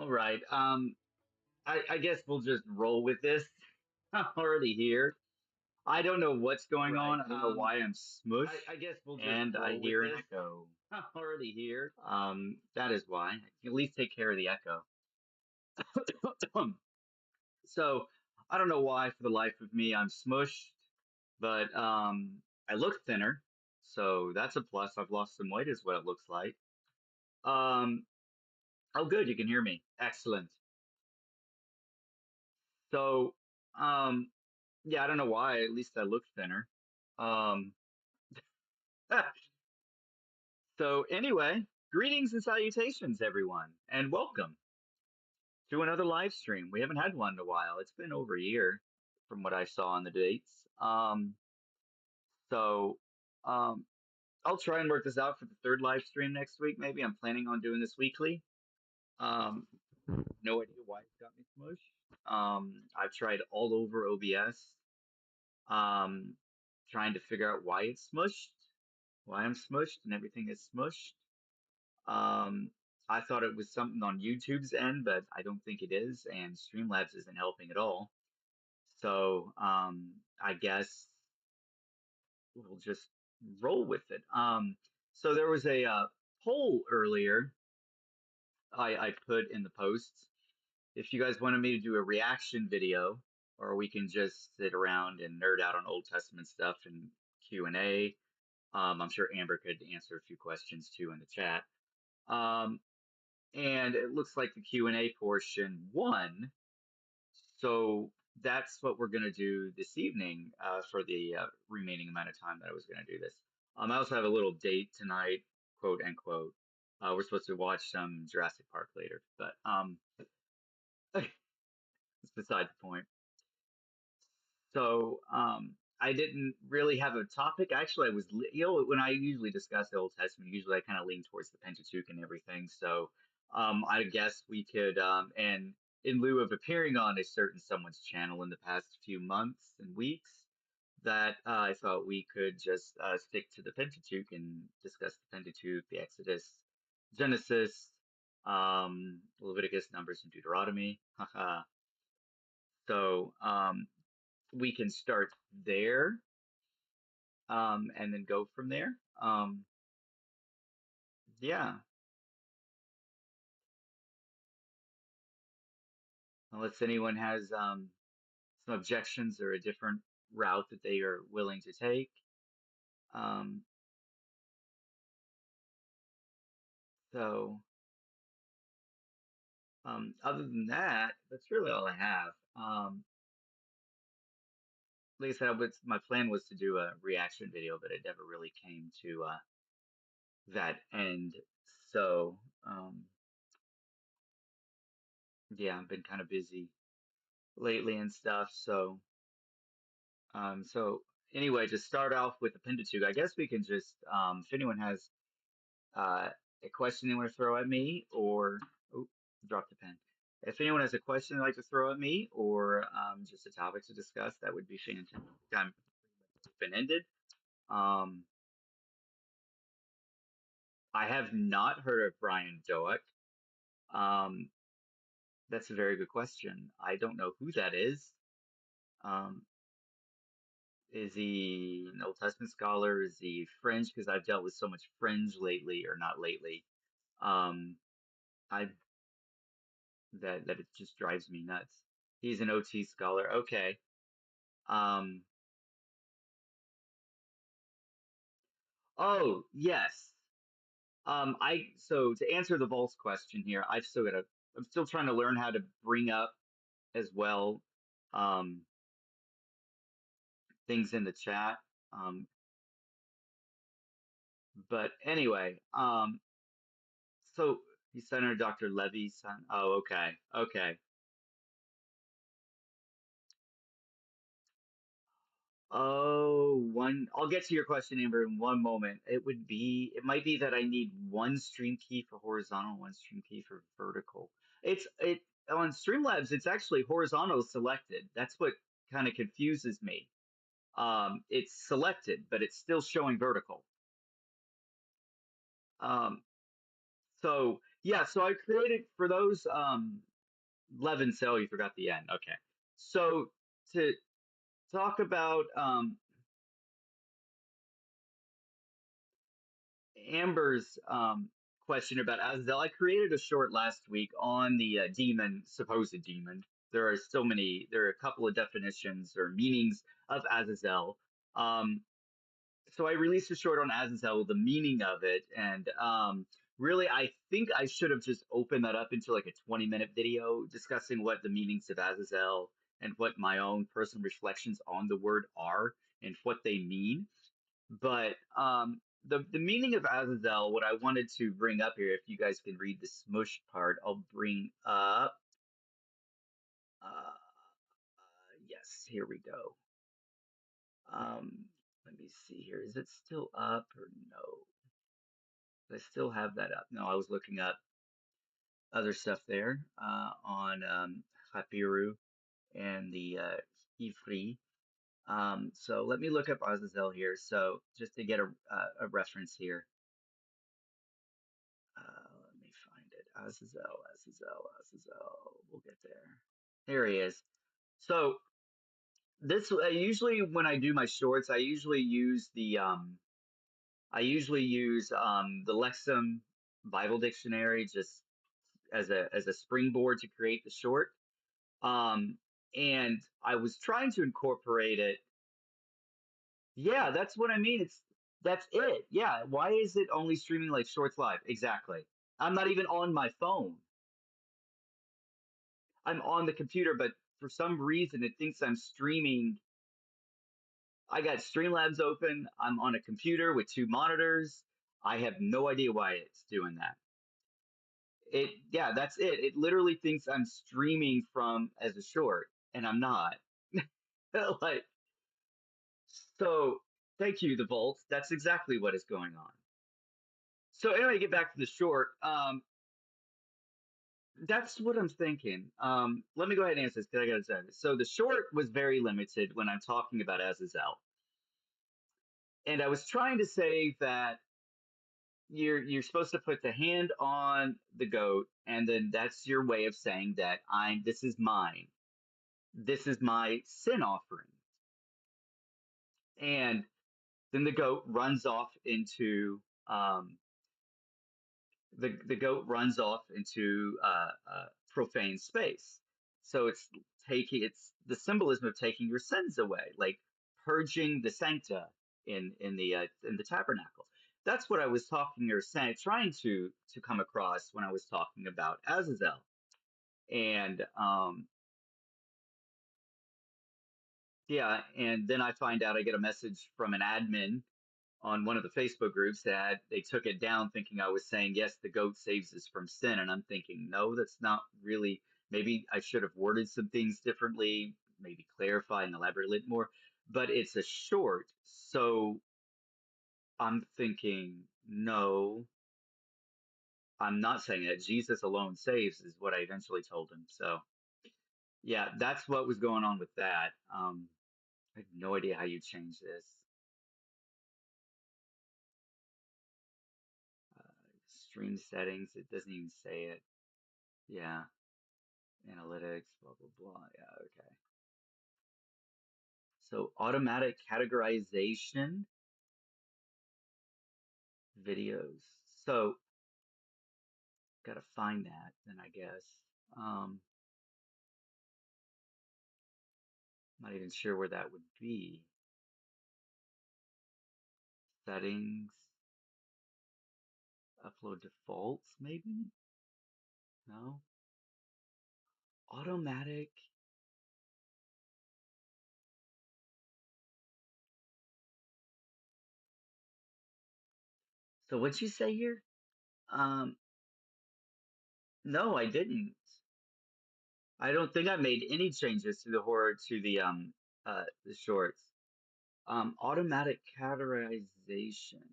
All right. I guess we'll just roll with this. I'm already here. I don't know what's going on. I don't know why I'm smushed, I guess we'll just and I roll with hear an this. echo. I'm already here. That is why. I can at least take care of the echo. So I don't know why, for the life of me, I'm smushed, but I look thinner, so that's a plus. I've lost some weight, is what it looks like. Um, oh, good, you can hear me. Excellent. So, um, yeah, I don't know why. At least I look thinner. Um, so anyway, greetings and salutations, everyone, and welcome to another live stream. We haven't had one in a while. It's been over a year from what I saw on the dates. So, um, I'll try and work this out for the third live stream next week. Maybe I'm planning on doing this weekly. Um, no idea why it's got me smushed. I've tried all over OBS, um, trying to figure out why it's smushed, why I'm smushed, and everything is smushed. Um, I thought it was something on YouTube's end, but I don't think it is, and Streamlabs isn't helping at all. So, I guess we'll just roll with it. So there was a poll earlier I put in the posts. If you guys wanted me to do a reaction video, or we can just sit around and nerd out on Old Testament stuff and Q&A. I'm sure Amber could answer a few questions too in the chat. And it looks like the Q&A portion won. So that's what we're going to do this evening for the remaining amount of time that I was going to do this. I also have a little date tonight, quote unquote. We're supposed to watch some Jurassic Park later, but it's beside the point. So I didn't really have a topic. Actually, I was, when I usually discuss the Old Testament, usually I kind of lean towards the Pentateuch and everything. So I guess we could, and in lieu of appearing on a certain someone's channel in the past few months and weeks, that I thought we could just stick to the Pentateuch and discuss the Pentateuch, the Exodus, Genesis, Leviticus, Numbers, and Deuteronomy. So we can start there, and then go from there. Yeah, unless anyone has some objections or a different route that they are willing to take. Um, so, other than that, that's really all I have. Like I said, my plan was to do a reaction video, but it never really came to that end. So, yeah, I've been kind of busy lately and stuff. So anyway, to start off with the Pentateuch, I guess we can just, if anyone has uh, a question they want to throw at me, or oh, drop the pen. If anyone has a question they'd like to throw at me, or just a topic to discuss, that would be fantastic. I'm open-ended. Um, I have not heard of Brian Doak. Um, that's a very good question. I don't know who that is. Um, Is he an Old Testament scholar? Is he fringe? Because I've dealt with so much fringe lately, or not lately. Um, I that it just drives me nuts. He's an OT scholar. Okay. Um, oh yes. I so to answer the Volts question here, I'm still trying to learn how to bring up as well um things in the chat. Um, but anyway, so he's Senator Dr. Levy's son. Oh, okay. Okay. I'll get to your question, Amber, in one moment. It might be that I need one stream key for horizontal, one stream key for vertical. It on Streamlabs, it's actually horizontal selected. That's what kind of confuses me. It's selected, but it's still showing vertical. Um, so Yeah, so I created for those 11 cell, you forgot the end. Okay. So to talk about Amber's question about Azazel, I created a short last week on the demon, supposed demon. There are so many, there are a couple of definitions or meanings of Azazel. Um, so I released a short on Azazel, the meaning of it, and really, I think I should have just opened that up into like a 20-minute video discussing what the meanings of Azazel and what my own personal reflections on the word are and what they mean. But the meaning of Azazel, what I wanted to bring up here, if you guys can read the smush part, I'll bring up. Yes, here we go. Let me see here. Is it still up or no? I still have that up. No, I was looking up other stuff there on Hapiru and the Ifri. So let me look up Azazel here. So just to get a reference here. Let me find it. Azazel, Azazel, Azazel. We'll get there. There he is. So this usually when I do my shorts, I usually use the Lexham Bible Dictionary just as a springboard to create the short. Um, and I was trying to incorporate it. Yeah, that's what I mean. That's it. Yeah. Why is it only streaming like shorts live? Exactly. I'm not even on my phone. I'm on the computer, but for some reason it thinks I'm streaming. I got Streamlabs open. I'm on a computer with two monitors. I have no idea why it's doing that. Yeah, that's it. It literally thinks I'm streaming from as a short, and I'm not. Like, so thank you, the Vault. That's exactly what is going on. So anyway, get back to the short. That's what I'm thinking. Let me go ahead and answer this because I got to say this. So the short was very limited when I'm talking about Azazel, and I was trying to say that you're supposed to put the hand on the goat, and then that's your way of saying that this is mine. This is my sin offering. And then the goat runs off into the goat runs off into profane space. So it's the symbolism of taking your sins away, like purging the sancta in the tabernacle. That's what I was talking or saying, trying to come across when I was talking about Azazel. And yeah, and then I find out I get a message from an admin on one of the Facebook groups that they took it down thinking I was saying, yes, the goat saves us from sin. And I'm thinking, no, that's not really, maybe I should have worded some things differently, maybe clarify and elaborate a little more, but it's a short. So I'm thinking, no, I'm not saying that. Jesus alone saves is what I eventually told him. So yeah, that's what was going on with that. I have no idea how you change this. Uh, Stream settings, it doesn't even say it. Yeah, analytics, blah, blah, blah. Yeah, okay. So automatic categorization videos. So gotta find that then I guess. Um, Not even sure where that would be. Settings, upload defaults, maybe? No. Automatic. So what'd you say here? Um, no, I didn't. I don't think I made any changes to the horror to the shorts. Automatic categorization.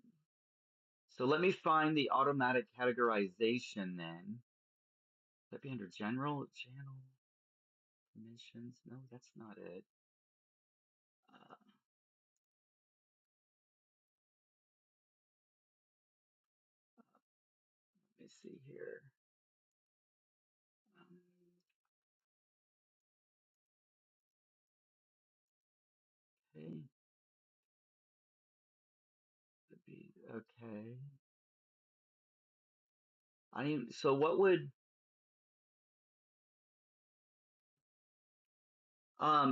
So let me find the automatic categorization then. Would that be under general channel permissions? No, that's not it. Uh, me see here. Um, okay, could be okay. So what would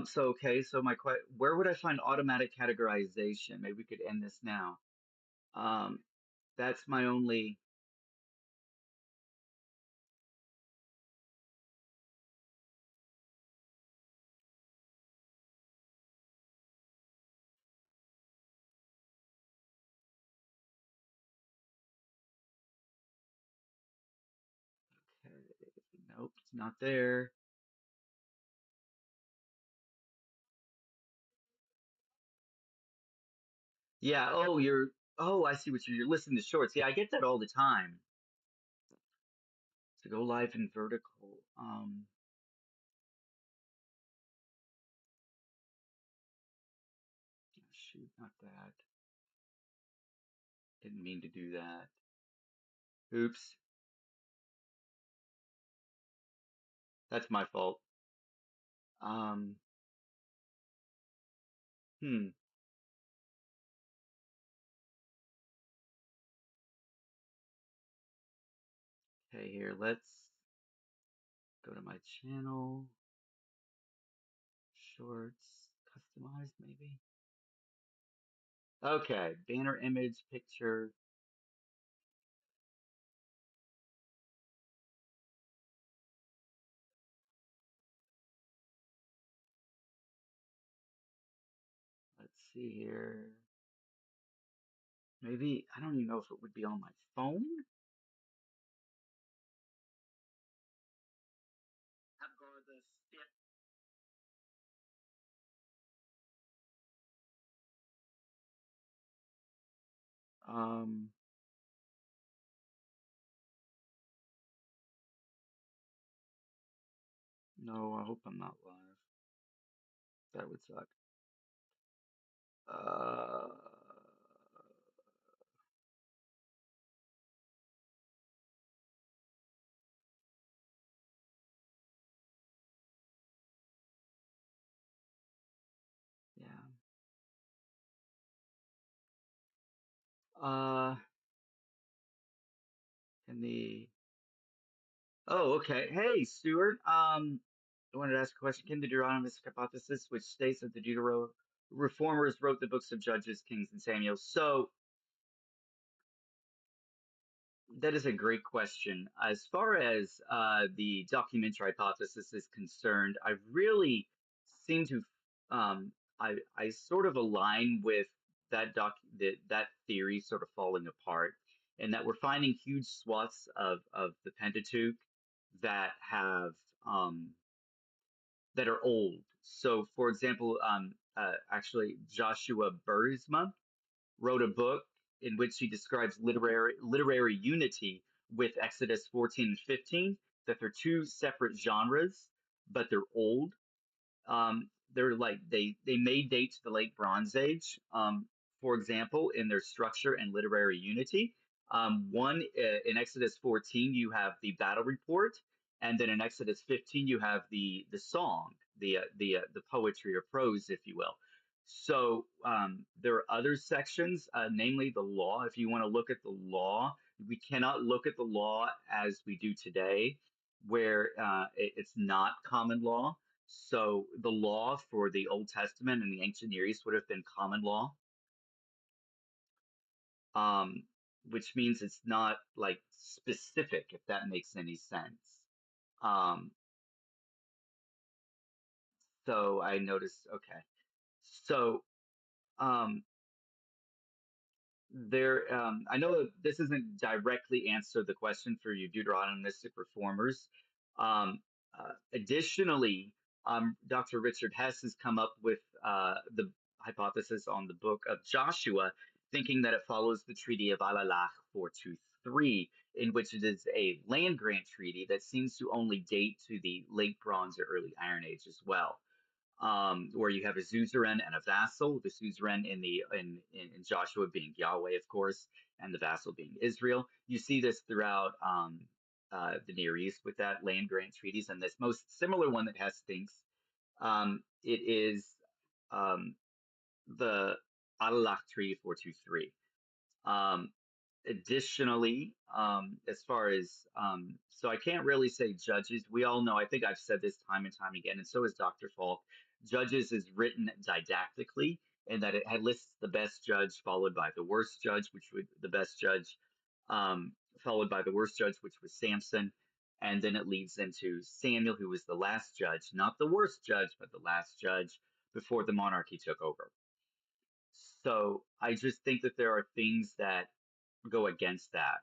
so okay, so where would I find automatic categorization? Maybe we could end this now. Um, that's my only. Okay, nope, it's not there. Yeah. Oh, you're. Oh, I see what you're listening to shorts. Yeah, I get that all the time. To go live in vertical. Shoot, not that. Didn't mean to do that. Oops, that's my fault. Um, hmm. Okay, here, let's go to my channel. Shorts, customize maybe. Okay, banner image, picture. Let's see here. Maybe, I don't even know if it would be on my phone. Um, no, I hope I'm not live. That would suck. Uh, yeah. Uh, and the Oh, okay. Hey, Stuart. I wanted to ask a question. Can the Deuteronomist hypothesis, which states that the Deutero reformers wrote the books of Judges, Kings, and Samuel? So that is a great question. As far as the documentary hypothesis is concerned, I really seem to I sort of align with that theory sort of falling apart, and that we're finding huge swaths of the Pentateuch that have um, that are old. So, for example, actually Joshua Bursma wrote a book in which he describes literary unity with Exodus 14 and 15, that they're two separate genres, but they're old. They're like they may date to the late Bronze Age, for example, in their structure and literary unity. One in Exodus 14, you have the battle report, and then in Exodus 15, you have the song, the poetry or prose, if you will. So there are other sections, namely the law. If you want to look at the law, we cannot look at the law as we do today, where it's not common law. So the law for the Old Testament and the ancient Near East would have been common law, um, which means it's not like specific, if that makes any sense. Um, so I noticed, okay. So um, I know that this isn't directly answer the question for you Deuteronomistic reformers. Additionally, Dr. Richard Hess has come up with the hypothesis on the book of Joshua, thinking that it follows the Treaty of Alalach 423, in which it is a land grant treaty that seems to only date to the late Bronze or early Iron Age as well, where you have a suzerain and a vassal. The suzerain in Joshua being Yahweh, of course, and the vassal being Israel. You see this throughout the Near East with that land grant treaties, and this most similar one that has Sphinx. It is um, the Alalakh Treaty 423. Um, Additionally, as far as so I can't really say judges. We all know, I think I've said this time and time again, and so has Dr. Falk. Judges is written didactically, and that it had lists the best judge followed by the worst judge, which would the best judge um, followed by the worst judge, which was Samson, and then it leads into Samuel, who was the last judge, not the worst judge, but the last judge before the monarchy took over. So I just think that there are things that go against that.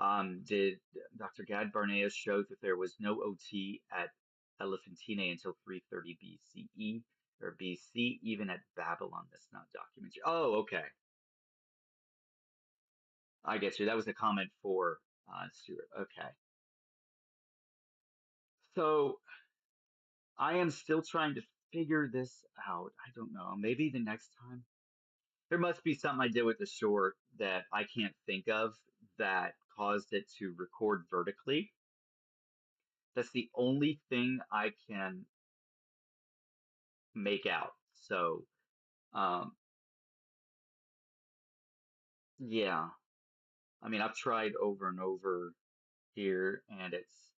Um, did Dr. Gad Barnea show that there was no OT at Elephantine until 330 BCE or BC, even at Babylon? That's not documented. Oh, okay. I get you. That was a comment for Stuart. Okay. So I am still trying to figure this out. I don't know. Maybe the next time. There must be something I did with the short that I can't think of that caused it to record vertically. That's the only thing I can make out. So, um, yeah, I mean, I've tried over and over here, and it's.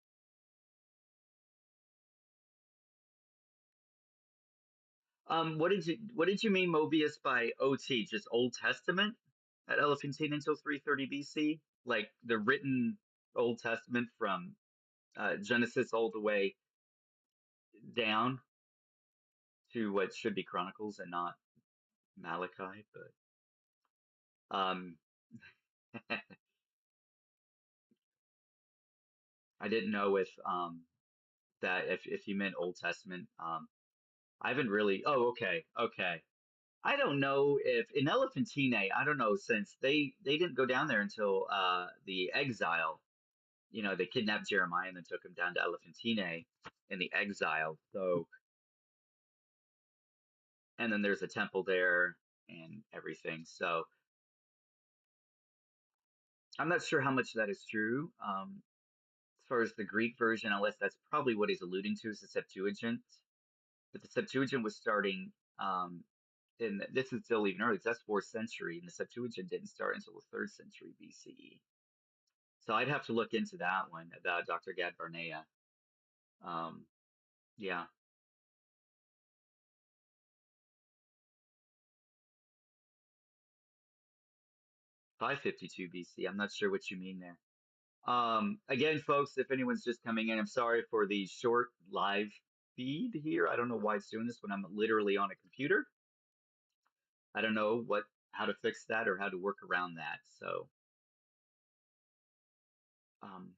What did you mean, Mobius, by OT? Just Old Testament at Elephantine until 330 BC, like the written Old Testament from Genesis all the way down to what should be Chronicles and not Malachi, but I didn't know if that if you meant Old Testament. I haven't really. Oh, okay, okay. I don't know if in Elephantine, I don't know since they didn't go down there until the exile. They kidnapped Jeremiah and then took him down to Elephantine in the exile. So, and then there's a temple there and everything. So I'm not sure how much that is true. As far as the Greek version, unless that's probably what he's alluding to, is the Septuagint. But the Septuagint was starting, and this is still even early, 'cause that's fourth century, and the Septuagint didn't start until the third century BCE. So I'd have to look into that one about Dr. Gad Barnea. Um, yeah, 552 BC. I'm not sure what you mean there. Again, folks, if anyone's just coming in, I'm sorry for the short live feed here. I don't know why it's doing this when I'm literally on a computer. I don't know how to fix that or how to work around that. So, um,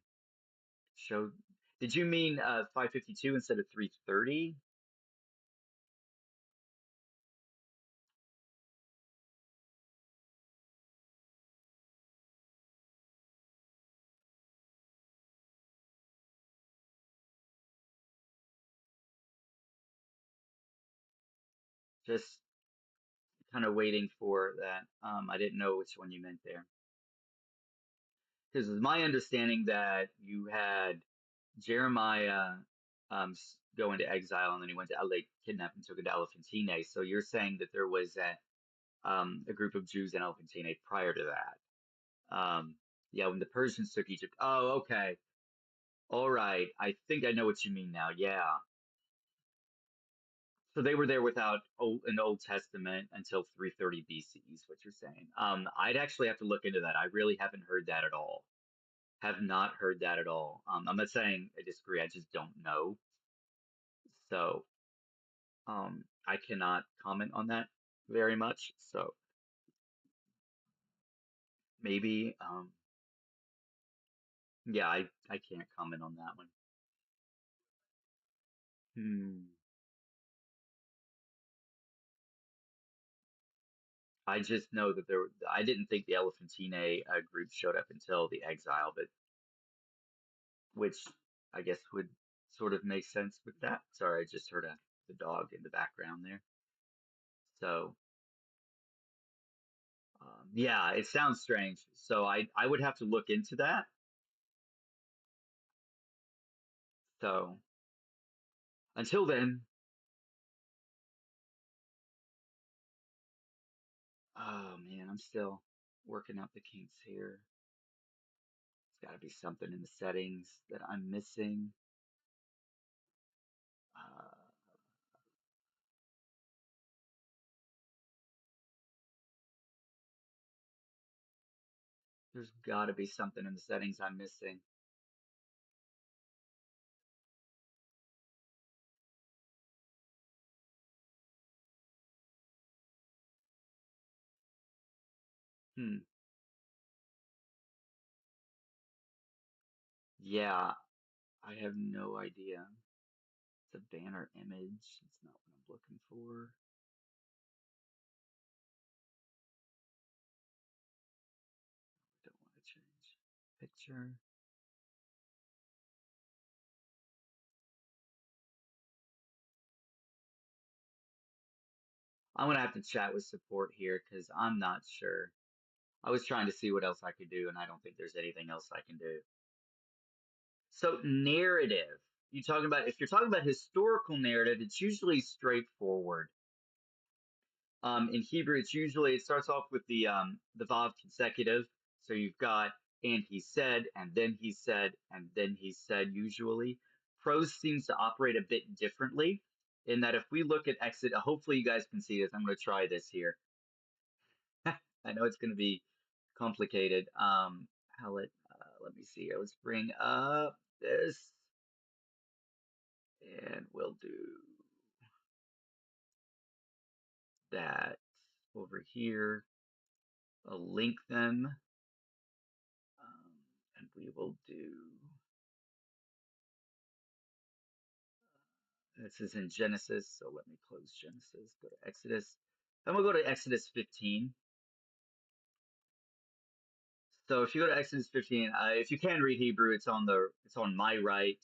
show. Did you mean 552 instead of 330? Just kind of waiting for that. I didn't know which one you meant there. Because it's my understanding that you had Jeremiah go into exile and then he went to they kidnapped and took it to Elephantine. So you're saying that there was a group of Jews in Elephantine prior to that. Yeah, when the Persians took Egypt. Oh, okay. All right. I think I know what you mean now. Yeah. So they were there without an Old Testament until 330 BC is what you're saying. I'd actually have to look into that. I really haven't heard that at all. Have not heard that at all. I'm not saying I disagree. I just don't know. So I cannot comment on that very much. So maybe, yeah, I can't comment on that one. Hmm. I just know that I didn't think the Elephantine group showed up until the exile, but which I guess would sort of make sense with that. Sorry, I just heard the dog in the background there. So Yeah, it sounds strange. So I would have to look into that. So until then, oh man, I'm still working out the kinks here. There's got to be something in the settings that I'm missing. Uh, there's got to be something in the settings I'm missing. Hmm. Yeah, I have no idea. It's a banner image. It's not what I'm looking for. Don't want to change picture. I'm gonna have to chat with support here because I'm not sure. I was trying to see what else I could do, and I don't think there's anything else I can do. So narrative. You talking about if you're talking about historical narrative, it's usually straightforward. In Hebrew, it starts off with the vav consecutive. So you've got and he said, and then he said, and then he said. Usually, prose seems to operate a bit differently. In that, if we look at Exodus, hopefully you guys can see this. I'm going to try this here. I know it's going to be complicated. Let me see. Let's bring up this, and we'll do that over here. I'll link them, and we will do. This is in Genesis, so let me close Genesis. Go to Exodus. Then we'll go to Exodus 15. So if you go to Exodus 15, if you can read Hebrew, it's on my right.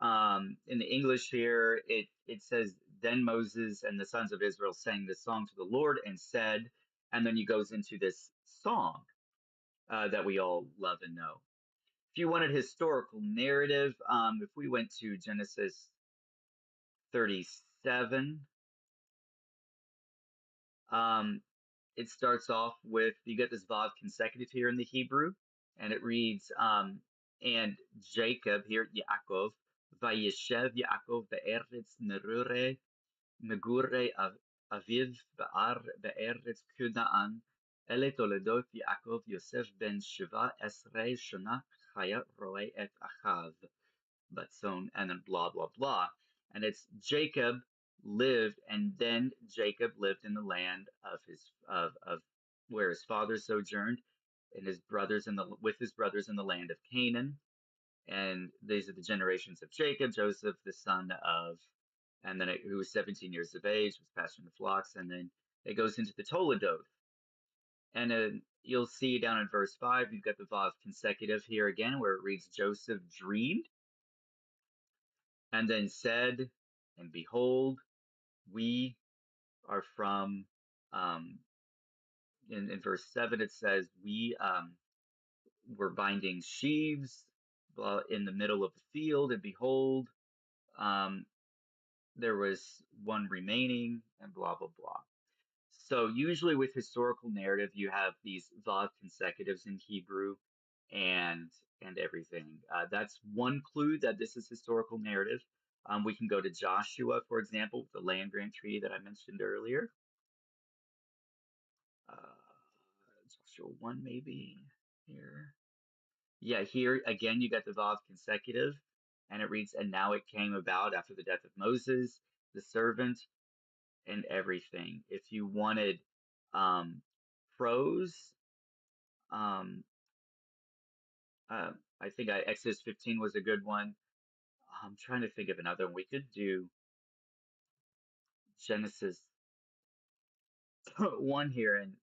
In the English here, it says, "Then Moses and the sons of Israel sang this song to the Lord and said," and then he goes into this song that we all love and know. If you wanted historical narrative, if we went to Genesis 37, um, it starts off with you get this vav consecutive here in the Hebrew, and it reads, and Jacob here, Yaakov, Vayeshev Yaakov be'eretz merure Megure Aviv Ba'ar Be'eretz Kunaan, Ele Toledot Yaakov Yosef ben Shiva Esrei Shana Chaya Roe et Achav. Batzon, and then blah, blah, blah. And it's Jacob lived, and then Jacob lived in the land of where his father sojourned, and his brothers in the with his brothers in the land of Canaan. And these are the generations of Jacob, Joseph, the son of, and then who was 17 years of age, was pasturing the flocks, and then it goes into the Toledoth. And then you'll see down in verse 5, you've got the Vav consecutive here again, where it reads, Joseph dreamed, and then said, and behold, we are from, um, in verse 7, it says, we were binding sheaves in the middle of the field, and behold, um, there was one remaining, and blah, blah, blah. So usually with historical narrative, you have these vav consecutives in Hebrew and everything. That's one clue that this is historical narrative. We can go to Joshua, for example, the land grant treaty that I mentioned earlier. Joshua 1 maybe here. Yeah, here again you got the vav consecutive, and it reads, and now it came about after the death of Moses, the servant, and everything. If you wanted um, prose, um, uh, I think Exodus 15 was a good one. I'm trying to think of another one. We could do Genesis 1 here. And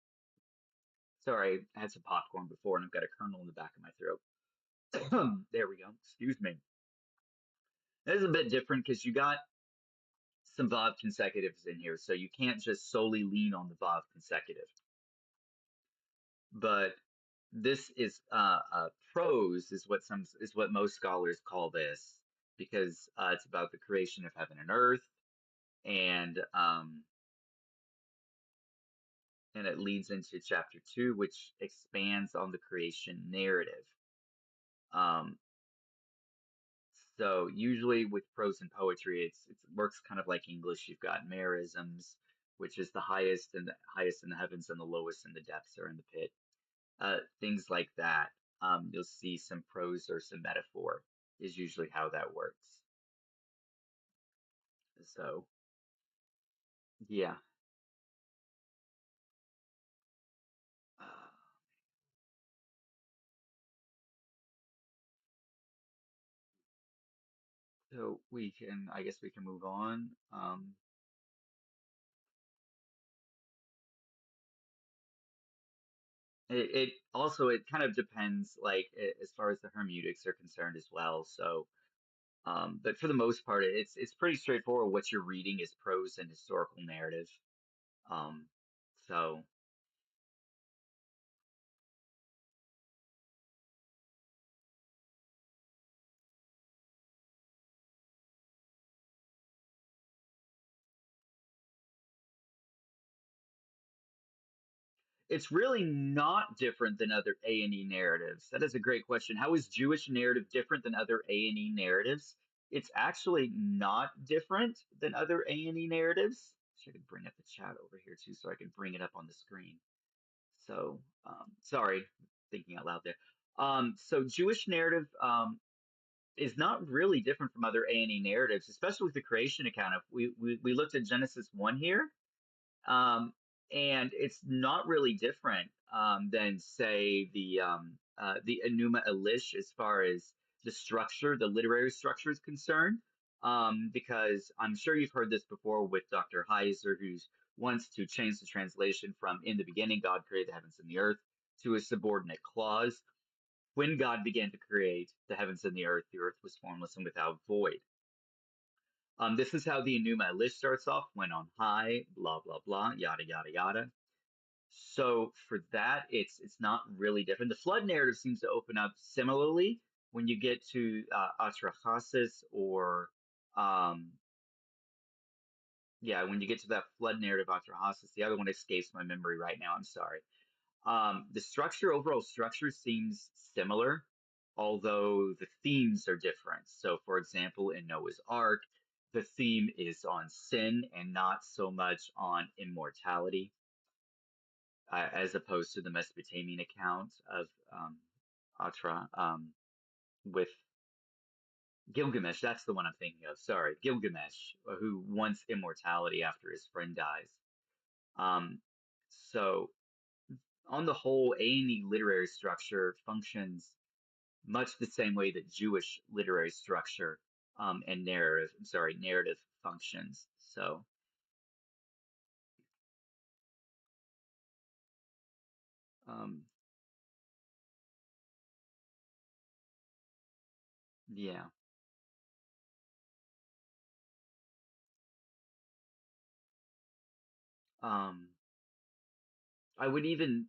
sorry, I had some popcorn before and I've got a kernel in the back of my throat. There we go. Excuse me. This is a bit different because you got some Vav consecutives in here. So you can't just solely lean on the Vav consecutive. but this is prose is what most scholars call this because it's about the creation of heaven and earth, and and it leads into chapter 2, which expands on the creation narrative. Um, so usually with prose and poetry, it works kind of like English. You've got merisms, which is the highest in the heavens and the lowest in the depths or in the pit. Things like that. You'll see some prose or some metaphor is usually how that works. So yeah. Uh, so I guess we can move on. It also it kind of depends, like as far as the hermeneutics are concerned as well. So, but for the most part, it's pretty straightforward. What you're reading is prose and historical narrative. Um, so it's really not different than other A&E narratives. That is a great question. How is Jewish narrative different than other A&E narratives? It's actually not different than other A&E narratives. I could bring up the chat over here too, so I can bring it up on the screen. So, sorry, thinking out loud there. So Jewish narrative is not really different from other A&E narratives, especially with the creation account. If we looked at Genesis 1 here, um, and it's not really different than say the Enuma Elish as far as the structure, the literary structure is concerned. Because I'm sure you've heard this before with Dr. Heiser, who wants to change the translation from "in the beginning God created the heavens and the earth" to a subordinate clause. When God began to create the heavens and the earth was formless and without void. This is how the Enuma Elish starts off: when on high, blah blah blah, yada yada yada. So for that, it's not really different. The flood narrative seems to open up similarly when you get to Atrahasis, or um, yeah, when you get to that flood narrative, Atrahasis. The other one escapes my memory right now. I'm sorry. The overall structure seems similar, although the themes are different. So, for example, in Noah's Ark, the theme is on sin and not so much on immortality, as opposed to the Mesopotamian account of Atra with Gilgamesh. That's the one I'm thinking of. Sorry, Gilgamesh, who wants immortality after his friend dies. Um, so, on the whole, A&E literary structure functions much the same way that Jewish literary structure and narrative functions. So, um, yeah. Um, I would even,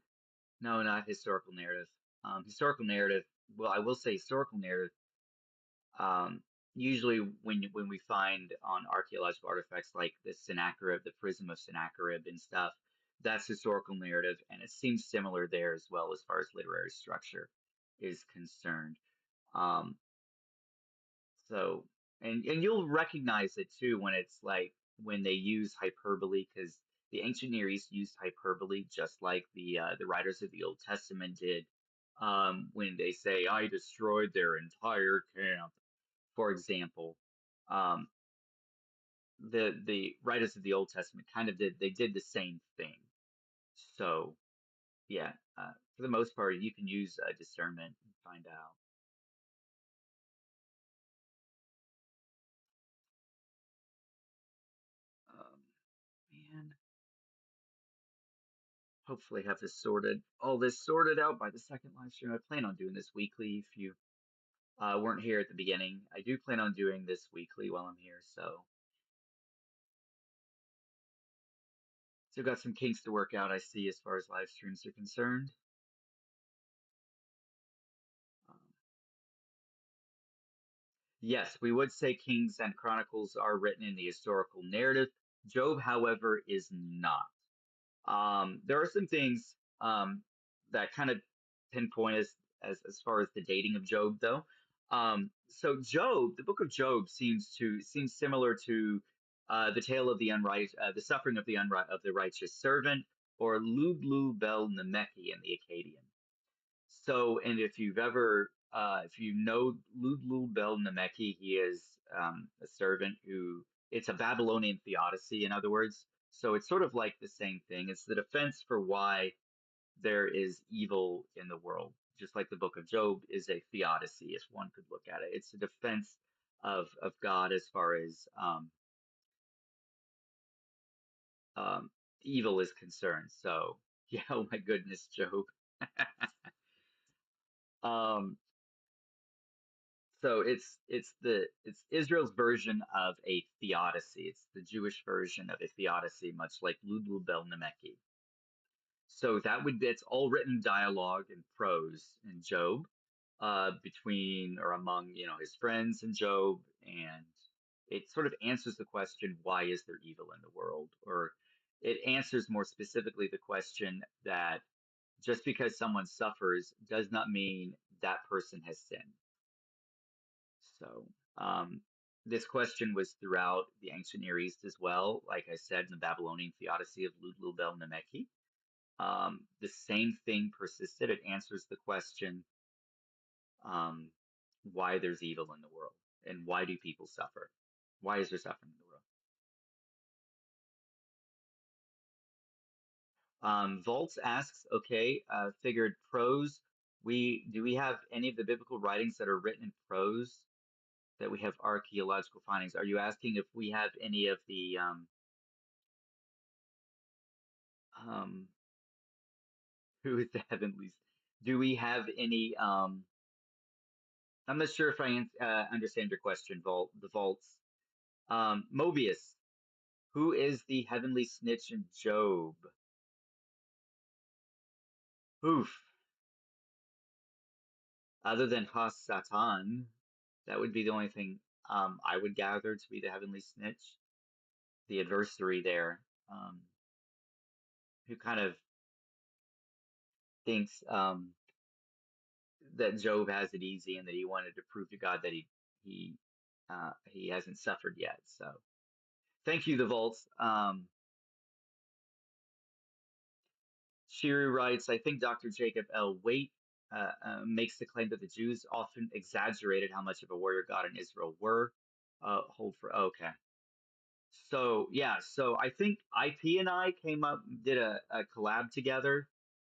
no, not historical narrative. Historical narrative, well, I will say historical narrative, um, usually when we find on archaeological artifacts like the Sennacherib, the Prism of Sennacherib and stuff, that's historical narrative, and it seems similar there as well as far as literary structure is concerned. Um, So, and you'll recognize it too when it's like when they use hyperbole, because the ancient Near East used hyperbole just like the writers of the Old Testament did. When they say, "I destroyed their entire camp," for example, um, the writers of the Old Testament kind of did the same thing. So yeah, for the most part, you can use discernment and find out. Man, hopefully have all this sorted out by the second live stream. I plan on doing this weekly. If you weren't here at the beginning, I do plan on doing this weekly while I'm here. So still got some kinks to work out, I see, as far as live streams are concerned. Yes, we would say Kings and Chronicles are written in the historical narrative. Job, however, is not. There are some things that kind of pinpoint as far as the dating of Job, though. So Job, the book of Job, seems similar to the tale of the suffering of the righteous servant, or Lublu Bel Nemeki in the Akkadian. So, and if you know Lublu Bel Nemeki, he is a servant who, it's a Babylonian theodicy, in other words. So it's sort of like the same thing. It's the defense for why there is evil in the world, just like the book of Job is a theodicy, if one could look at it. It's a defense of God as far as um, evil is concerned. So, yeah, oh my goodness, Job. Um, So it's Israel's version of a theodicy. It's the Jewish version of a theodicy, much like Ludlu Bel Nemeki. So it's all written dialogue and prose in Job, between or among his friends in Job, and it sort of answers the question, why is there evil in the world? Or it answers more specifically the question that just because someone suffers does not mean that person has sinned. So, this question was throughout the ancient Near East as well. Like I said, in the Babylonian theodicy of Ludlul Nemeki, the same thing persisted. It answers the question, um, why there's evil in the world and why do people suffer? Why is there suffering in the world? Volts asks, okay, figured prose. We have any of the biblical writings that are written in prose that we have archaeological findings? Are you asking if we have any of the um, who is the heavenlies? Do we have any? I'm not sure if I understand your question, The vaults. Mobius. Who is the heavenly snitch in Job? Oof. Other than Has Satan, that would be the only thing I would gather to be the heavenly snitch, the adversary there, who kind of thinks that Job has it easy and that he wanted to prove to God that he hasn't suffered yet. So thank you, the vaults. Shiru writes, I think Dr. Jacob L. Waite makes the claim that the Jews often exaggerated how much of a warrior God and Israel were. Hold for okay. So yeah, so I think IP and I did a collab together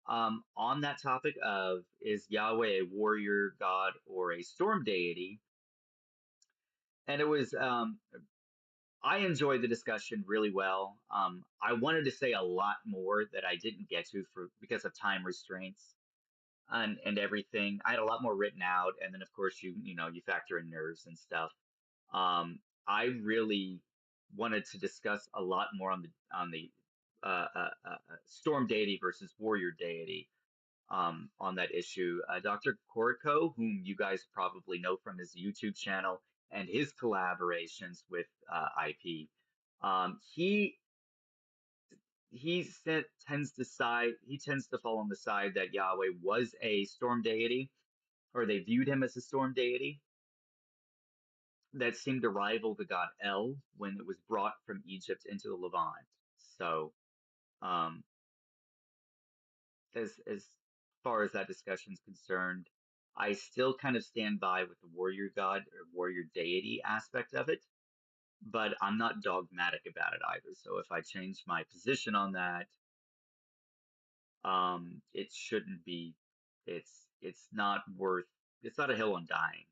on that topic of, is Yahweh a warrior God or a storm deity? And it was I enjoyed the discussion really well. I wanted to say a lot more that I didn't get to for because of time restraints and everything. I had a lot more written out, and then of course you factor in nerves and stuff. I really wanted to discuss a lot more on the storm deity versus warrior deity, on that issue. Dr. Corico, whom you guys probably know from his YouTube channel and his collaborations with IP, he he tends to fall on the side that Yahweh was a storm deity, or they viewed him as a storm deity that seemed to rival the god El when it was brought from Egypt into the Levant. So, um, as far as that discussion is concerned, I still kind of stand by with the warrior god or warrior deity aspect of it, but I'm not dogmatic about it either. So if I change my position on that, it shouldn't be. It's not worth. It's not a hill on dying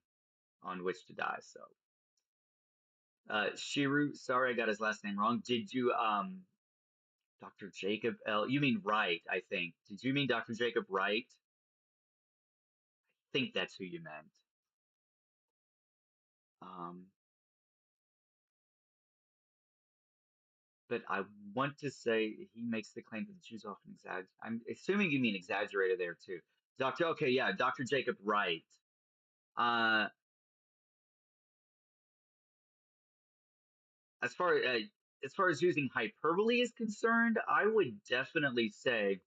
on which to die. So, Shiru, sorry I got his last name wrong. Did you Dr. Jacob L? You mean Wright, I think. Did you mean Dr. Jacob Wright? I think that's who you meant. Um, but I want to say he makes the claim that the Jews often exaggerate. I'm assuming you mean exaggerated there too. Okay, yeah, Dr. Jacob Wright. Uh, as far as far as using hyperbole is concerned, I would definitely say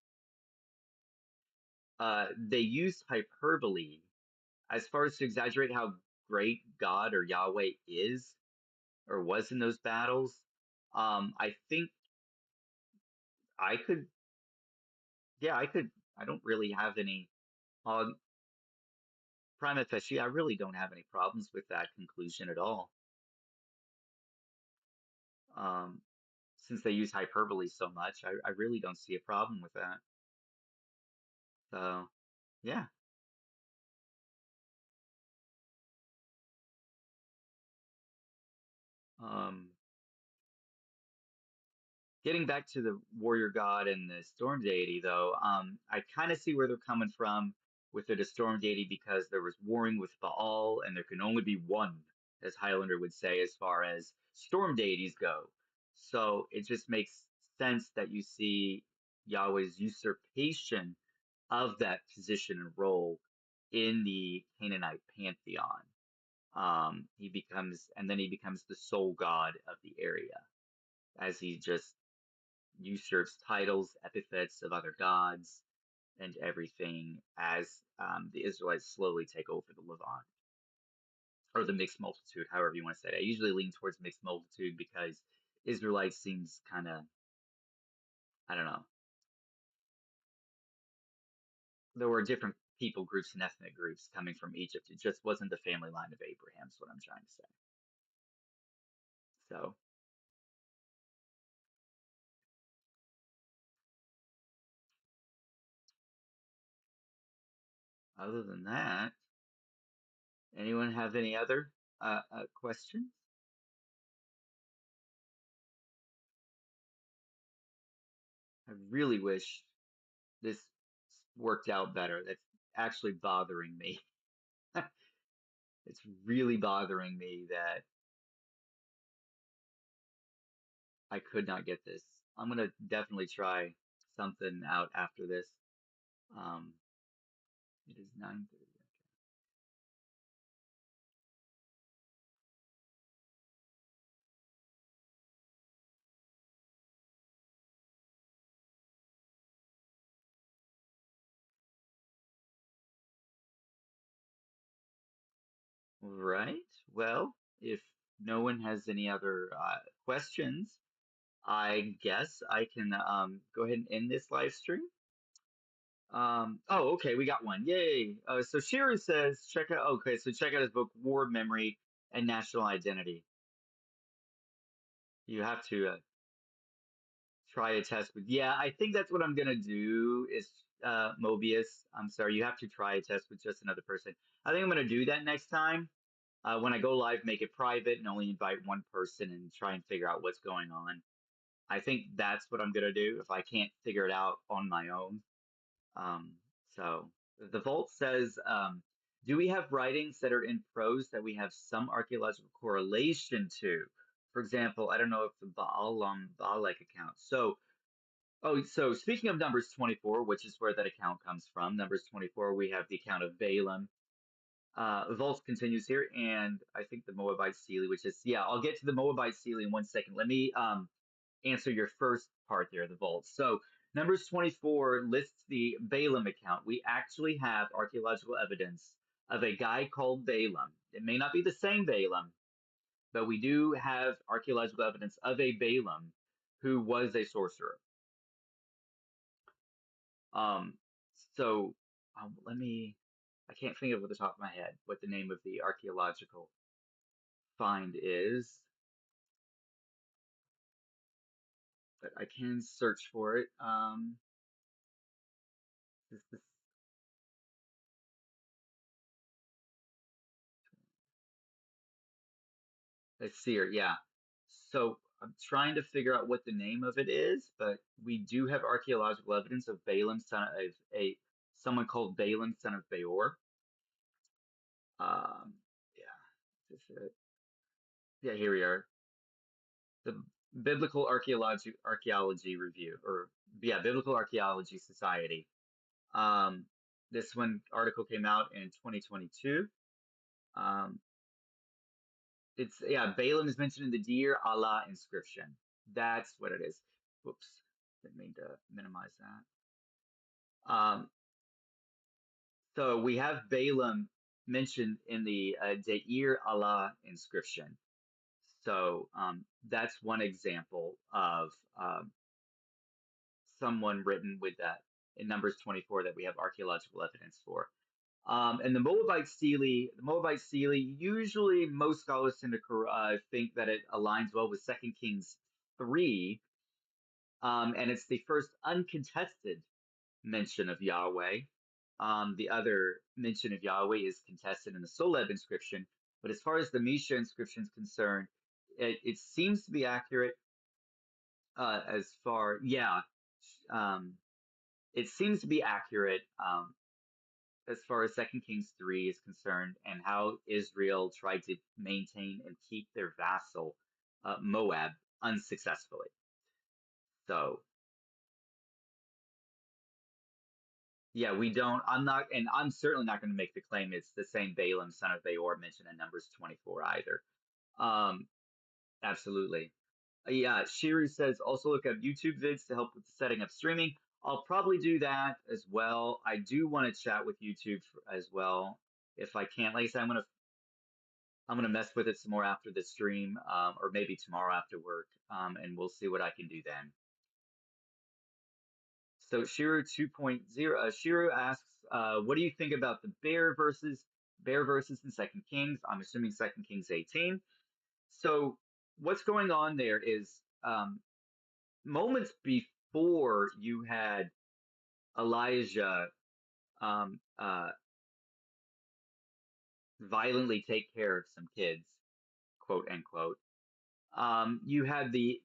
they used hyperbole as far as to exaggerate how great God or Yahweh is or was in those battles. I think I could, yeah, I could. I don't really have any uh, prima facie. I really don't have any problems with that conclusion at all. Um, since they use hyperbole so much, I really don't see a problem with that. So, yeah. Um, Getting back to the warrior god and the storm deity, though, I kind of see where they're coming from with the storm deity because there was warring with Baal, and there can only be one, as Highlander would say, as far as storm deities go. So it just makes sense that you see Yahweh's usurpation of that position and role in the Canaanite pantheon. And then he becomes the sole god of the area as he just usurps titles, epithets of other gods, and everything as the Israelites slowly take over the Levant or the mixed multitude, however you want to say it. I usually lean towards mixed multitude because Israelites seems kind of, I don't know, there were different people groups and ethnic groups coming from Egypt. It just wasn't the family line of Abraham, is what I'm trying to say. So, other than that, anyone have any other questions? I really wish this worked out better. That's actually bothering me. It's really bothering me that I could not get this. I'm gonna definitely try something out after this. Um, it is 9:30. Right. Well, if no one has any other questions, I guess I can go ahead and end this live stream. Oh, okay, we got one. Yay. So Shiru says, check out, okay, so check out his book, War, Memory, and National Identity. You have to try a test with, yeah, I think that's what I'm gonna do is Mobius. I'm sorry, you have to try a test with just another person. I think I'm gonna do that next time. When I go live, make it private and only invite one person and try and figure out what's going on. I think that's what I'm gonna do if I can't figure it out on my own. Um, so the Vault says, do we have writings that are in prose that we have some archaeological correlation to? For example, I don't know if the Baalek account. So speaking of Numbers 24, which is where that account comes from, Numbers 24, we have the account of Balaam. Vault continues here, and I think the Moabite Sealy, which is, yeah, I'll get to the Moabite Sealy in 1 second. Let me answer your first part there, the vault. So Numbers 24 lists the Balaam account. We actually have archaeological evidence of a guy called Balaam. It may not be the same Balaam, but we do have archaeological evidence of a Balaam who was a sorcerer. Um, so let me, I can't think of at the top of my head what the name of the archaeological find is, but I can search for it. This Let's see here. Yeah. So I'm trying to figure out what the name of it is, but we do have archaeological evidence of Balaam, son of a someone called Balaam, son of Beor. Yeah. Yeah, here we are. The Biblical Archaeology Review, or yeah, Biblical Archaeology Society. Um, this one article came out in 2022. Um, It's yeah, Balaam is mentioned in the Dear Allah inscription. That's what it is. Whoops, didn't mean to minimize that. So we have Balaam mentioned in the Deir Allah inscription. So that's one example of someone written with that in Numbers 24 that we have archaeological evidence for. And the Moabite stele, usually most scholars tend to think that it aligns well with 2 Kings 3, and it's the first uncontested mention of Yahweh. The other mention of Yahweh is contested in the Soleb inscription, but as far as the Mesha inscription is concerned, it seems to be accurate. Um, it seems to be accurate as far as 2 Kings 3 is concerned, and how Israel tried to maintain and keep their vassal Moab unsuccessfully. So yeah, we don't. I'm not, and I'm certainly not going to make the claim it's the same Balaam, son of Beor, mentioned in Numbers 24 either. Um, absolutely. Yeah, Shiru says also look up YouTube vids to help with the setting up streaming. I'll probably do that as well. I do want to chat with YouTube as well if I can. Like I said, I'm gonna mess with it some more after the stream, or maybe tomorrow after work, and we'll see what I can do then. So Shiru 2.0, Shiru asks, what do you think about the bear verses in Second Kings? I'm assuming Second Kings 18. So what's going on there is moments before you had Elijah um, uh, violently take care of some kids, quote unquote. You had the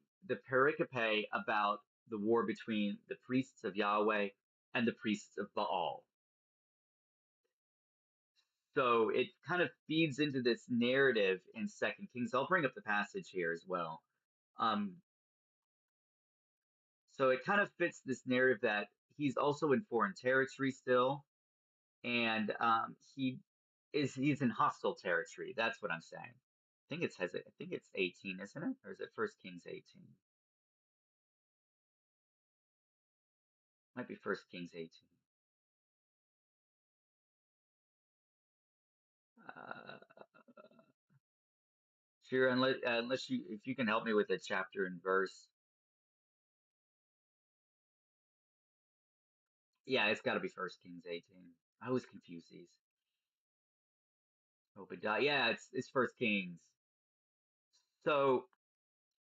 pericope about the war between the priests of Yahweh and the priests of Baal. So it kind of feeds into this narrative in Second Kings. I'll bring up the passage here as well. Um, so it kind of fits this narrative that he's also in foreign territory still, and he's in hostile territory. That's what I'm saying. I think it's 18, isn't it? Or is it First Kings 18? Might be First Kings 18. Uh, sure, unless you if you can help me with a chapter and verse. Yeah, it's got to be First Kings 18. I always confuse these. Obadiah. Yeah, it's First Kings. So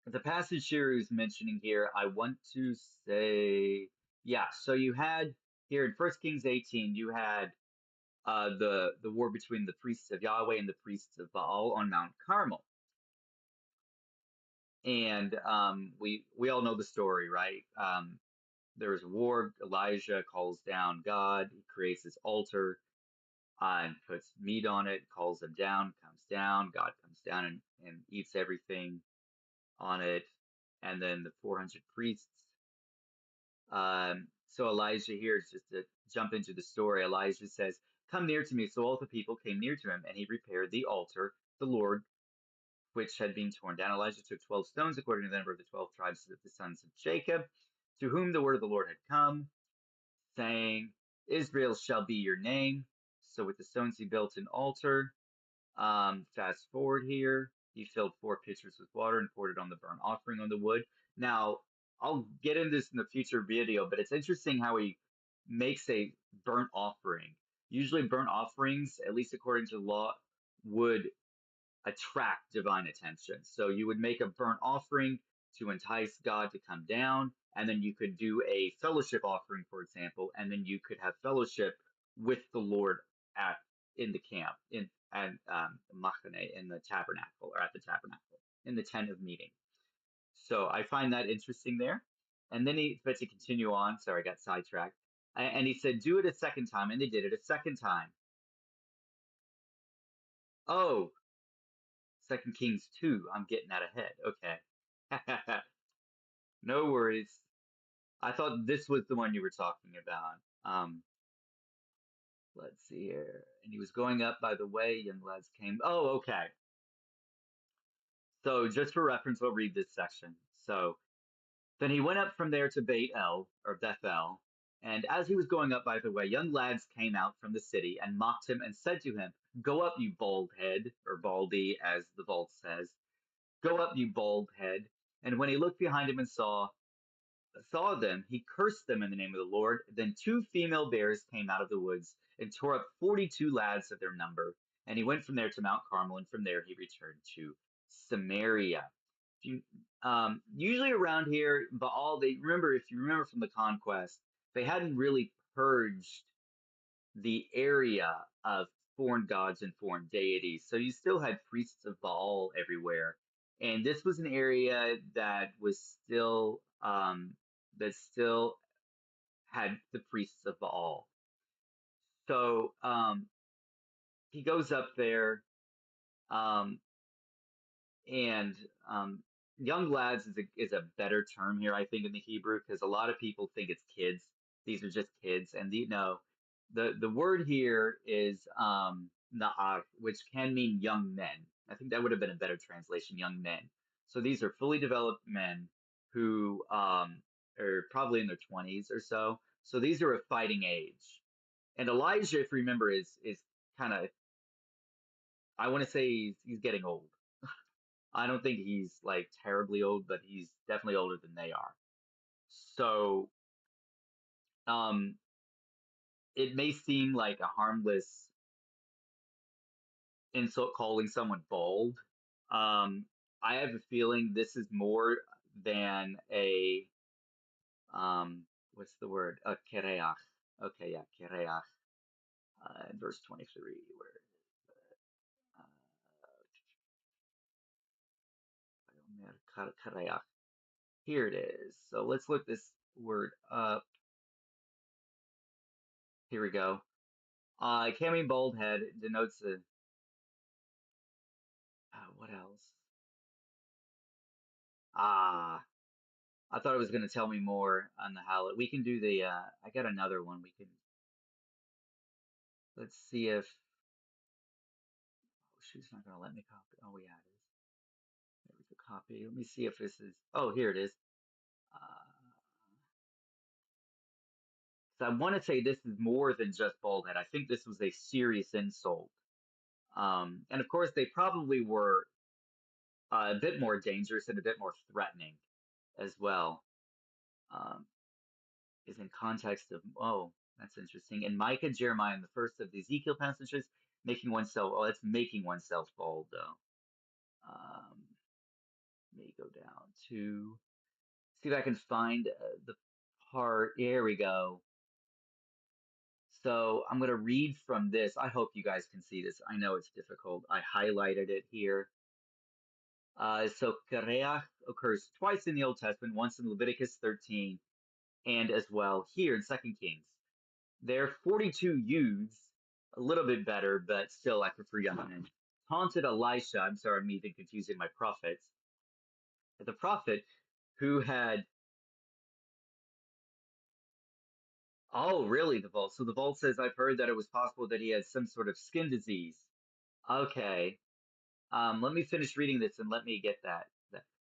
the passage here is mentioning here, I want to say, yeah. So you had here in First Kings 18, you had the war between the priests of Yahweh and the priests of Baal on Mount Carmel, and we all know the story, right? There's a war. Elijah calls down God. He creates this altar and puts meat on it, calls him down, comes down. God comes down and eats everything on it. And then the 400 priests. So Elijah here, just to jump into the story, Elijah says, come near to me. So all the people came near to him, and he repaired the altar, the Lord, which had been torn down. Elijah took 12 stones, according to the number of the 12 tribes of the sons of Jacob, to whom the word of the Lord had come, saying, Israel shall be your name. So with the stones he built an altar. Fast forward here, he filled 4 pitchers with water and poured it on the burnt offering on the wood. Now, I'll get into this in the future video, but it's interesting how he makes a burnt offering. Usually burnt offerings, at least according to the law, would attract divine attention. So you would make a burnt offering to entice God to come down, and then you could do a fellowship offering, for example, and then you could have fellowship with the Lord at in the camp in and machane in the tabernacle or at the tabernacle in the tent of meeting. So I find that interesting there. And then but to continue on, sorry, I got sidetracked. And he said, "Do it a second time," and they did it a second time. Oh, Second Kings 2. I'm getting that ahead. Okay. No worries. I thought this was the one you were talking about. Let's see here. And he was going up by the way, young lads came. Oh, okay. So just for reference, I'll read this section. So then he went up from there to Beit El, or Bethel, and as he was going up by the way, young lads came out from the city and mocked him and said to him, "Go up, you bald head," or baldy, as the vault says. "Go up, you bald head." And when he looked behind him and saw them, he cursed them in the name of the Lord. Then two female bears came out of the woods and tore up 42 lads of their number. And he went from there to Mount Carmel, and from there he returned to Samaria. Usually around here, Baal, they remember, if you remember from the conquest, they hadn't really purged the area of foreign gods and foreign deities. So you still had priests of Baal everywhere. And this was an area that still had the priests of Baal. So he goes up there, um, and young lads is a better term here, I think, in the Hebrew, because a lot of people think it's kids. These are just kids, and the word here is na'ar, which can mean young men. I think that would have been a better translation, young men. So these are fully developed men who are probably in their 20s or so. So these are a fighting age. And Elijah, if you remember, is kind of, I want to say he's getting old. I don't think he's like terribly old, but he's definitely older than they are. So um, it may seem like a harmless insult calling someone bald. Um, I have a feeling this is more than a what's the word? A kereach. Okay, yeah, kereach. In verse 23, where kereach. Here it is. So let's look this word up. Here we go. Cami bald head denotes a what else? Ah, I thought it was going to tell me more on the how. We can do the. I got another one. We can. Let's see if. Oh, she's not going to let me copy. Oh, yeah, it is. There we go. Copy. Let me see if this is. Oh, here it is. So I want to say this is more than just bald head. I think this was a serious insult. And of course, they probably were a bit more dangerous and a bit more threatening as well. Um, is in context of, oh, that's interesting. And Micah, Jeremiah, and the first of the Ezekiel passages, making oneself, oh, that's making oneself bald, though. Let me go down to see if I can find the part. Here we go. So I'm going to read from this. I hope you guys can see this. I know it's difficult. I highlighted it here. So Kareach occurs twice in the Old Testament, once in Leviticus 13, and as well here in 2 Kings. There are 42 youths, a little bit better, but still I prefer young men, taunted Elisha. I'm sorry, I'm even confusing my prophets. The prophet who had, oh, really, the vault. So the vault says, I've heard that it was possible that he had some sort of skin disease. Okay. Let me finish reading this and let me get that.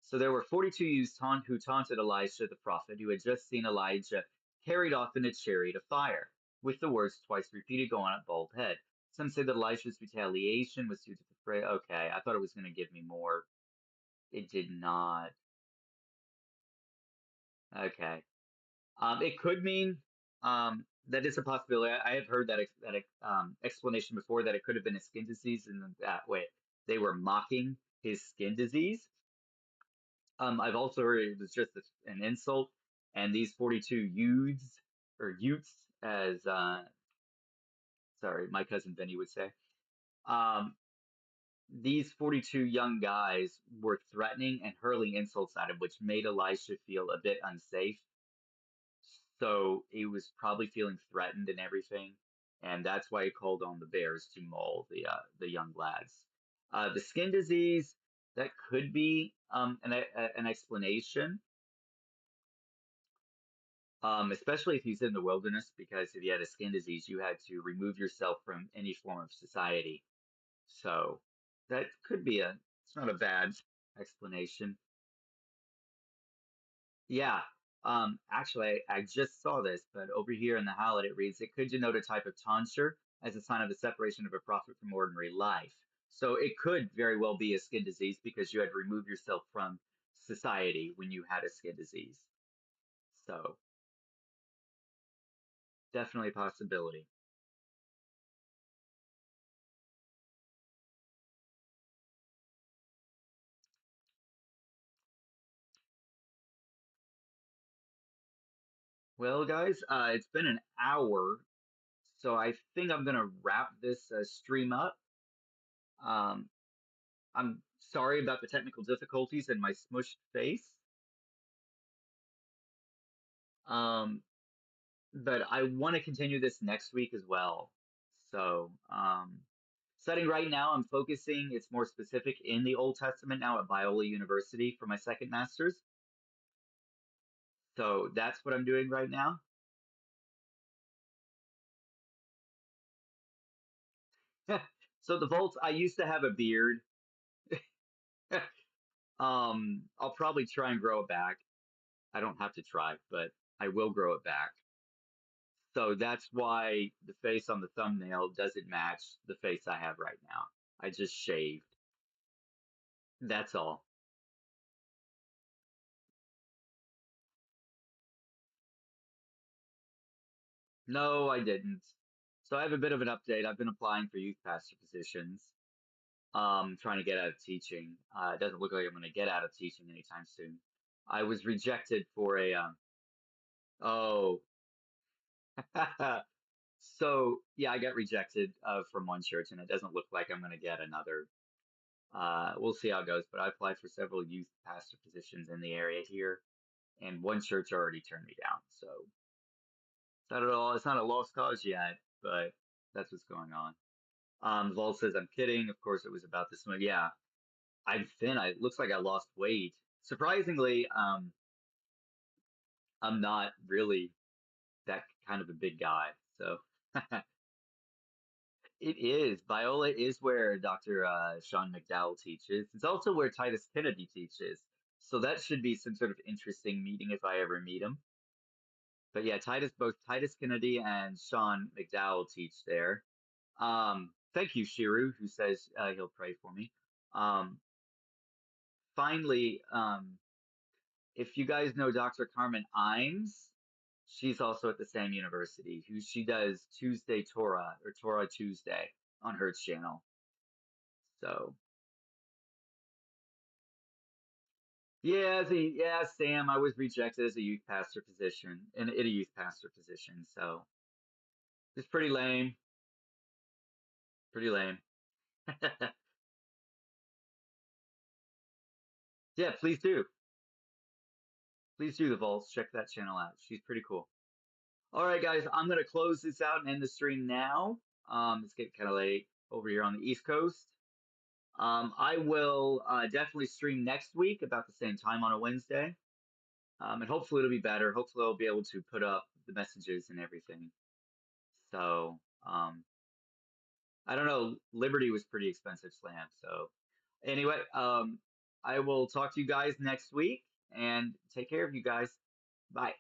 So there were 42 youths who taunted Elisha the prophet, who had just seen Elijah carried off in a chariot of fire, with the words twice repeated, "Go on up, bald head." Some say that Elisha's retaliation was due to the fray. Okay, I thought it was going to give me more. It did not. Okay. It could mean that is a possibility. I have heard that explanation before, that it could have been a skin disease, and that way they were mocking his skin disease. I've also heard it was just an insult, and these 42 youths, or youths, as sorry, my cousin Benny would say, um, these 42 young guys were threatening and hurling insults at him, which made Elisha feel a bit unsafe. So he was probably feeling threatened and everything, and that's why he called on the bears to maul the young lads. The skin disease, that could be an explanation, especially if he's in the wilderness, because if you had a skin disease, you had to remove yourself from any form of society. So that could be it's not a bad. explanation. Yeah. Actually, I just saw this, but over here in the Hallett it reads, it could denote a type of tonsure as a sign of the separation of a prophet from ordinary life. So it could very well be a skin disease because you had to remove yourself from society when you had a skin disease. So definitely a possibility. Well, guys, it's been an hour, so I think I'm gonna wrap this stream up. Um, I'm sorry about the technical difficulties and my smushed face. Um, but I want to continue this next week as well. So, studying right now, I'm focusing, it's more specific in the Old Testament now at Biola University for my second master's. So that's what I'm doing right now. So the Volts, I used to have a beard. I'll probably try and grow it back. I don't have to try, but I will grow it back. So that's why the face on the thumbnail doesn't match the face I have right now. I just shaved. That's all. No, I didn't. So I have a bit of an update. I've been applying for youth pastor positions, trying to get out of teaching. It doesn't look like I'm going to get out of teaching anytime soon. I was rejected for a, oh, so yeah, I got rejected from one church, and it doesn't look like I'm going to get another. We'll see how it goes, but I applied for several youth pastor positions in the area here, and one church already turned me down. So it's not at all, it's not a lost cause yet, but that's what's going on. Vol says I'm kidding. Of course, it was about this one. Yeah, I'm thin. It looks like I lost weight. Surprisingly, I'm not really that kind of a big guy. So it is. Biola is where Dr. Sean McDowell teaches. It's also where Titus Kennedy teaches. So that should be some sort of interesting meeting if I ever meet him. But yeah, both Titus Kennedy and Sean McDowell teach there. Thank you, Shiru, who says he'll pray for me. Um, finally, if you guys know Dr. Carmen Imes, she's also at the same university. Who she does Tuesday Torah or Torah Tuesday on her channel. So yeah, Sam, I was rejected as a youth pastor position in a youth pastor position. So it's pretty lame. Pretty lame. Yeah, please do. Please do the Vaults. Check that channel out. She's pretty cool. All right, guys, I'm gonna close this out and end the stream now. It's getting kind of late over here on the East Coast. I will definitely stream next week about the same time on a Wednesday. And hopefully it'll be better. Hopefully I'll be able to put up the messages and everything. So, I don't know. Liberty was pretty expensive slam. So anyway, I will talk to you guys next week and take care of you guys. Bye.